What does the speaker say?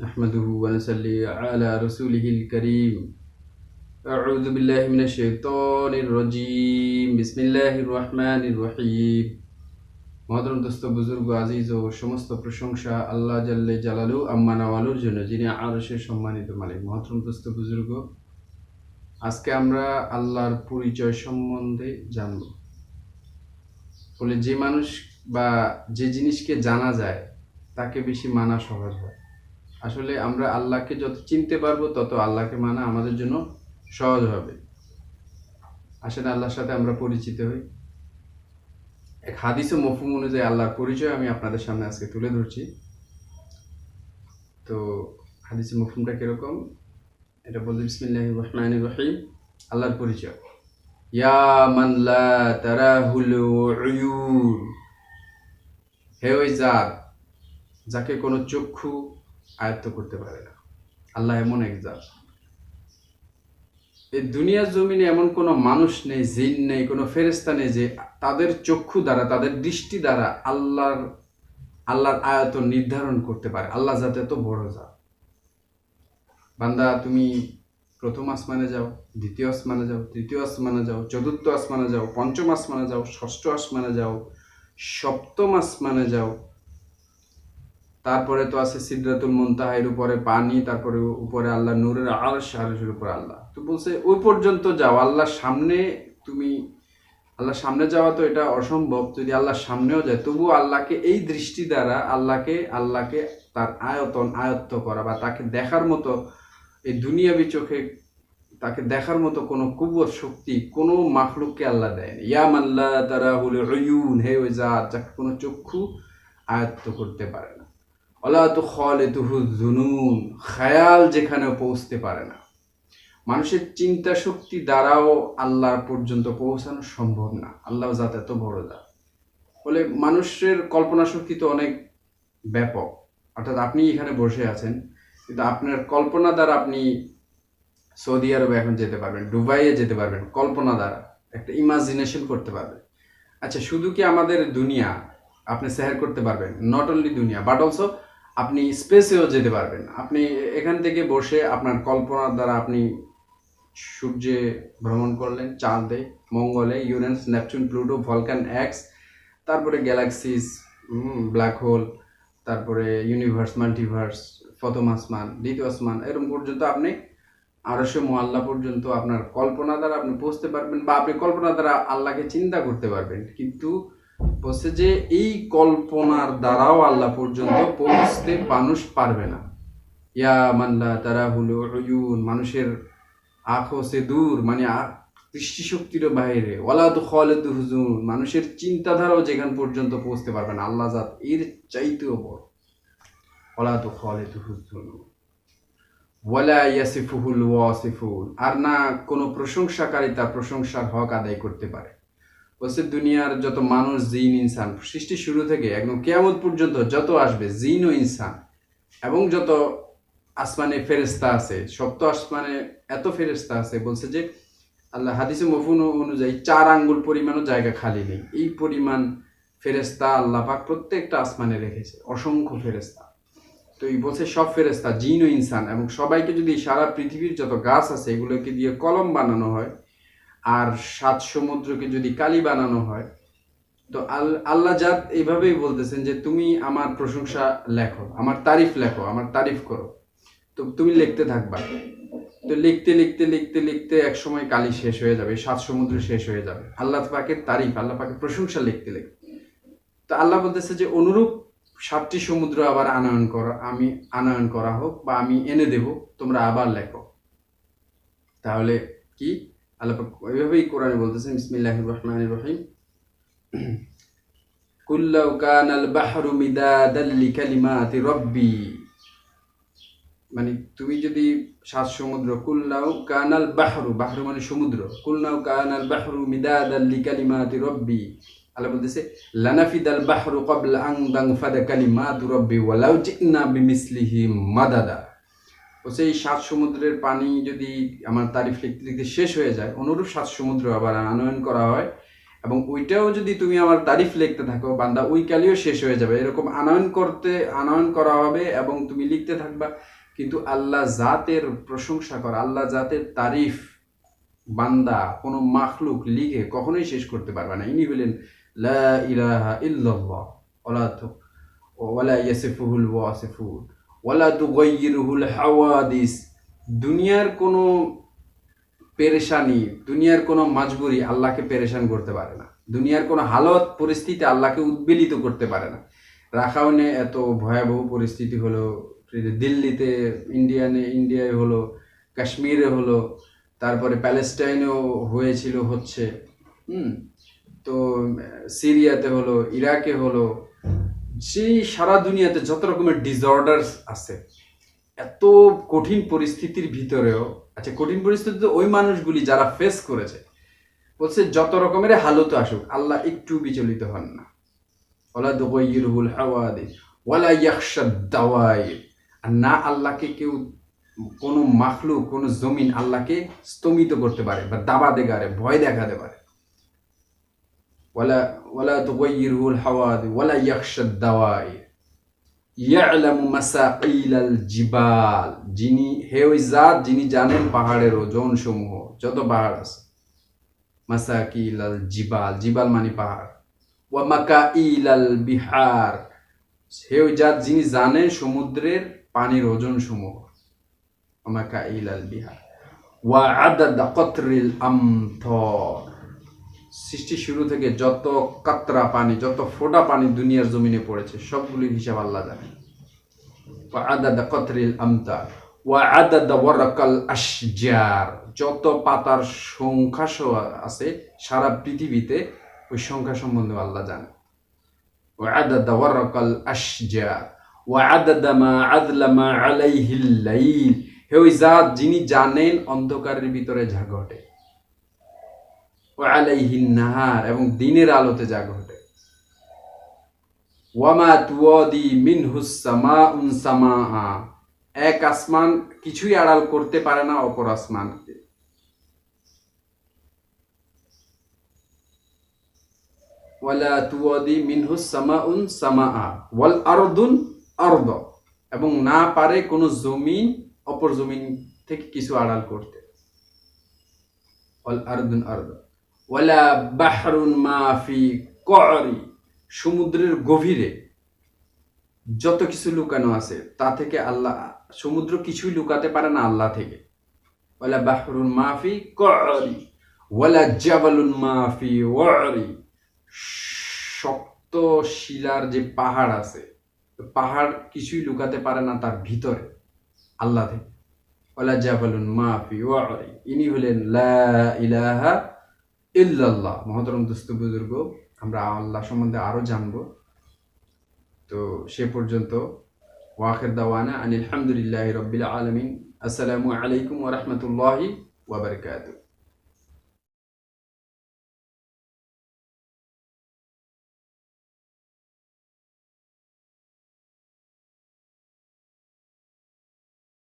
نحمده ونصلي على رسوله الكريم أعوذ بالله من الشيطان الرجيم بسم الله الرحمن الرحيم মহতরম দোস্ত বুজুর্গ আজিজ ও সমস্ত প্রশংসা আল্লাহ জাল্লে জালালু আম্মা নাওয়ালুর জন্য, যিনি আরশের সম্মানিত মালিক। মহতরম দোস্ত বুজুর্গ, আজকে আমরা আল্লাহর পরিচয় সম্বন্ধে জানব। বলে যে মানুষ বা যে জিনিসকে জানা যায় তাকে বেশি মানা সহজ হয়। আসলে আমরা আল্লাহকে যত চিনতে পারবো তত আল্লাহকে মানা আমাদের জন্য সহজ হবে। আসলে আল্লাহর সাথে আমরা পরিচিত হই। এক হাদিস ও মফহুম অনুযায়ী আল্লাহর পরিচয় আমি আপনাদের সামনে আজকে তুলে ধরছি। তো হাদিসের মফহুমটা কিরকম, এটা বলতে বিসমিল্লাহির রহমানির রহিম। আল্লাহর পরিচয়, ইয়া মান লা তারাহুল উয়ুন, হে ওই জাত যাকে কোনো চক্ষু আয়ত্ত করতে পারে না। আল্লাহ এমন এক জাত। এই দুনিয়ার জমিনে এমন কোনো মানুষ নেই, জিন নেই, কোনো ফেরেশতা নেই যে তাদের চক্ষু দ্বারা, তাদের দৃষ্টি দ্বারা আল্লাহর আয়তন নির্ধারণ করতে পারে। আল্লাহ জাত এত বড় জাত। বান্দা, তুমি প্রথম আসমানে যাও, দ্বিতীয় আসমানে যাও, তৃতীয় আসমানে যাও, চতুর্থ আসমানে যাও, পঞ্চম আসমানে যাও, ষষ্ঠ আসমানে যাও, সপ্তম আসমানে যাও, তারপরে তো আছে সিদরাতুল মুনতাহা, এর উপরে পানি, তারপরে উপরে আল্লাহ নূরের আরশ, আরশের উপরে আল্লাহ। তো বলছে ওই পর্যন্ত যাও। আল্লাহর সামনে যাওয়া তো এটা অসম্ভব। যদি আল্লাহর সামনেও যায় তবু আল্লাহকে এই দৃষ্টি দ্বারা আল্লাহকে তার আয়ত্ত করা বা তাকে দেখার মতো, এই দুনিয়াবি চোখে তাকে দেখার মতো কোনো কুবুত শক্তি কোনো মাখলুককে আল্লাহ দেয়নি। ইয়া মান লা তারাহুল উয়ুন, হে ওই জাত যাকে কোনো চক্ষু আয়ত্ত করতে পারে না। ওয়ালা তুখালিতুহু যুনুন, খেয়াল যেখানে পৌঁছতে পারে না। মানুষের চিন্তা শক্তি দ্বারাও আল্লাহ পর্যন্ত পৌঁছানো সম্ভব না। আল্লাহ জাত এত বড় জাত। বলে মানুষের কল্পনা শক্তি তো অনেক ব্যাপক। অর্থাৎ আপনি এখানে বসে আছেন, কিন্তু আপনার কল্পনা দ্বারা আপনি সৌদি আরবে এখন যেতে পারবেন, দুবাইয়ে যেতে পারবেন, কল্পনা দ্বারা একটা ইমাজিনেশন করতে পারবেন। আচ্ছা, শুধু কি আমাদের দুনিয়া আপনি সেহার করতে পারবেন? নট অনলি দুনিয়া, বাট অলসো আপনি স্পেসেও যেতে পারবেন। আপনি এখান থেকে বসে আপনার কল্পনার দ্বারা আপনি সূর্যে ভ্রমণ করলেন, চাঁদে, মঙ্গলে, Uranus, Neptune, Pluto, Vulcan x, তারপরে গ্যালাক্সিস, ব্ল্যাক হোল, তারপরে ইউনিভার্স, মাল্টিভার্স, প্রথম আসমান, দ্বিতীয় আসমান, এরকম পর্যন্ত আপনি আরশে মুআল্লা পর্যন্ত আপনার কল্পনা দ্বারা আপনি পৌঁছতে পারবেন, বা আপনি কল্পনা দ্বারা আল্লাহকে চিন্তা করতে পারবেন। কিন্তু বলছে যে এই কল্পনার দ্বারাও আল্লাহ পর্যন্ত পৌঁছতে মানুষ পারবে না। ইয়া মান লা তারাহুল উয়ুন, মানুষের আঁখো সে দূর, মানে দৃষ্টিশক্তিরও বাইরে। ওয়ালা তুখালিতুহু যুনুন, মানুষের চিন্তাধারাও যেখান পর্যন্ত পৌঁছতে পারবে না। আল্লাহ জাত এর চাইতেও বড়। ওয়ালা তুখালিতুহু যুনুন ওয়ালা ইয়াসিফুহুল ওয়াসিফুন, আর না কোনো প্রশংসাকারী তার প্রশংসার হক আদায় করতে পারে। বলছে দুনিয়ার যত মানুষ, জিন, ইনসান, সৃষ্টি শুরু থেকে একদম কিয়ামত পর্যন্ত যত আসবে জিন ও ইনসান, এবং যত আসমানে ফেরেশতা আছে, সপ্ত আসমানে এত ফেরেশতা আছে, বলছে যে আল্লাহ হাদিসে মফহুম অনুযায়ী 4 আঙ্গুল পরিমাণও জায়গা খালি নেই। এই পরিমাণ ফেরেশতা আল্লাহ পাক প্রত্যেকটা আসমানে রেখেছে, অসংখ্য ফেরেশতা। তো এই বলছে সব ফেরেশতা, জিন ও ইনসান, এবং সবাইকে যদি সারা পৃথিবীর যত গাছ আছে এগুলোকে দিয়ে কলম বানানো হয়, আর 7 সমুদ্রকে যদি কালি বানানো হয়, তো আল্লাহ জাত এইভাবেই বলতেছেন যে তুমি আমার প্রশংসা লেখো, আমার তারিফ লেখো, আমার তারিফ করো। তো তুমি লিখতে থাকবা। তো লিখতে লিখতে লিখতে লিখতে এক সময় কালি শেষ হয়ে যাবে, 7 সমুদ্র শেষ হয়ে যাবে আল্লাহ পাকের তারিফ, আল্লাহ পাকের প্রশংসা লিখতে লিখতে। তো আল্লাহ বলতেছে যে অনুরূপ 7টি সমুদ্র আবার আনয়ন করা হোক, বা আমি এনে দেব, তোমরা আবার লেখো। তাহলে কি আল্লাহ পাক ওইভাবেই কোরআনে বলতেছেন, বিসমিল্লাহির রহমানির রহিম, কুল্লাউ কানাল বাহরু মিদাদাল লিকালিমাতি রব্বি, মানে তুমি যদি 7 সমুদ্র, কুল্লাউ কানাল বাহরু, বাহরু মানে সমুদ্র, কুল্লাউ কানাল বাহরু মিদাদাল লিকালিমাতি রব্বি, আল্লাহ বলতেছে লানাফিদাল বাহরু ক্বাবলা আন তানফাদা কালিমাতু রব্বি ওয়ালাউ জিনা বিমিসলিহি মাদাদা। বলছে এই 7 সমুদ্রের পানি যদি আমার তারিফ লিখতে লিখতে শেষ হয়ে যায়, অনুরূপ 7 সমুদ্র আবার আনয়ন করা হয়, এবং ওইটাও যদি তুমি আমার তারিফ লিখতে থাকো বান্দা ওই কালেও শেষ হয়ে যাবে, এরকম আনয়ন করা হবে এবং তুমি লিখতে থাকবা। কিন্তু আল্লাহ জাতের প্রশংসা করা, আল্লাহ জাতের তারিফ বান্দা কোনো মাখলুক লিখে কখনোই শেষ করতে পারবে না। ইনি হলেন লা ইলাহা ইল্লাল্লাহ ওয়ালা ইয়াসিফুহুল ওয়াসিফুন ওয়ালা তুগাইয়িরুহুল হাওয়াদিস। দুনিয়ার কোনো পেরেশানি, দুনিয়ার কোনো মাজবুরি আল্লাহকে পেরেশান করতে পারে না। দুনিয়ার কোনো হালত পরিস্থিতি আল্লাহকে উদ্বেলিত করতে পারে না। রাখাইনে এত ভয়াবহ পরিস্থিতি হলো, দিল্লিতে, ইন্ডিয়ায় হলো, কাশ্মীরে হলো, তারপরে প্যালেস্টাইনেও হয়েছিল, হচ্ছে, তো সিরিয়াতে হলো, ইরাকে হলো, সেই সারা দুনিয়াতে যত রকমের ডিসঅর্ডার আছে, এত কঠিন পরিস্থিতির ভিতরেও, আচ্ছা কঠিন পরিস্থিতিতে ওই মানুষগুলি যারা ফেস করেছে, বলছে যত রকমের হালত আসুক আল্লাহ একটু বিচলিত হন না। ওয়ালা তুগাইয়িরুহুল হাওয়াদিস ওয়ালা ইয়াখশাদ দাওয়াইর। আর না আল্লাহকে কেউ, কোনো মাখলুক, কোনো জমিন আল্লাহকে স্তমিত করতে পারে বা দাবা দেগারে ভয় দেখাতে পারে। ওয়ালা তুগাইয়িরুহুল হাওয়াদিস ওয়ালা ইয়াখশাদ দাওয়াইর ইয়ালামু মাসাকিলাল জিবাল। যিনি, হে ওই জাত যিনি জানেন পাহাড়ের ওজন সমূহ, যত পাহাড় আছে, মাসাকিলাল জিবাল, জিবাল মানে পাহাড়, ওয়া মাকাইলাল বিহার, হে ওই জাত যিনি জানেন সমুদ্রের পানির ওজন সমূহ, ওয়া মাকাইলাল বিহার, ওয়া আদাদা কতরিল আমতর। সৃষ্টি শুরু থেকে যত কাতরা পানি, যত ফোঁটা পানি দুনিয়ার জমিনে পড়েছে সবগুলির হিসাব আল্লাহ জানেন। ওয়া আদাদা কতরিল আমতার ওয়া আদাদা ওয়ারাকাল আশজার, যত পাতার সংখ্যা আছে সারা পৃথিবীতে ওই সংখ্যা সম্বন্ধে আল্লাহ জানেন। ওয়া আদাদা ওয়ারাকাল আশজার ওয়া আদাদা মা আযলামা আলাইহিল লাইল, হে ওই জাত যিনি জানেন অন্ধকারের ভিতরে যা ঘটে, ওয়া আলাইহিন নাহার, এবং দিনের আলোতে যা ঘটে, ওয়ামা তুওয়াদি মিনহুস সামাউন সামাআ, এক আসমান কিছুই আড়াল করতে পারে না অপর আসমানকে। ওয়ালা তুওয়াদি মিনহুস সামাউন সামাআ ওয়াল আরদুন আরদ, এবং না পারে কোনো জমিন অপর জমিন থেকে কিছু আড়াল করতে। ওয়াল আরদুন আরদ ওয়ালা বাহরুন মা ফি করি, সমুদ্রের গভীরে যত কিছু লুকানো আছে তা থেকে আল্লাহ, সমুদ্র কিছুই লুকাতে পারে না আল্লাহ থেকে। ওয়ালা বাহরুন মা ফি করি ওয়ালা জাবালুন মা ফি ওয়ারি, শক্ত শিলার যে পাহাড় আছে, পাহাড় কিছুই লুকাতে পারে না তার ভিতরে আল্লাহ থেকে। ওয়ালা জাবালুন মা ফি ওয়ারি, ইনি হলেন লা ইলাহা ইল্লাল্লাহ। মহতরম দোস্ত বুজুর্গ, আমরা আল্লাহ সম্বন্ধে আরো জানবো। তো সে পর্যন্ত ওয়াখির দাওয়ানা আনিল হামদুলিল্লাহি রাব্বিল আলামিন। আসসালামু আলাইকুম ওয়া রাহমাতুল্লাহি ওয়া বারাকাতুহু।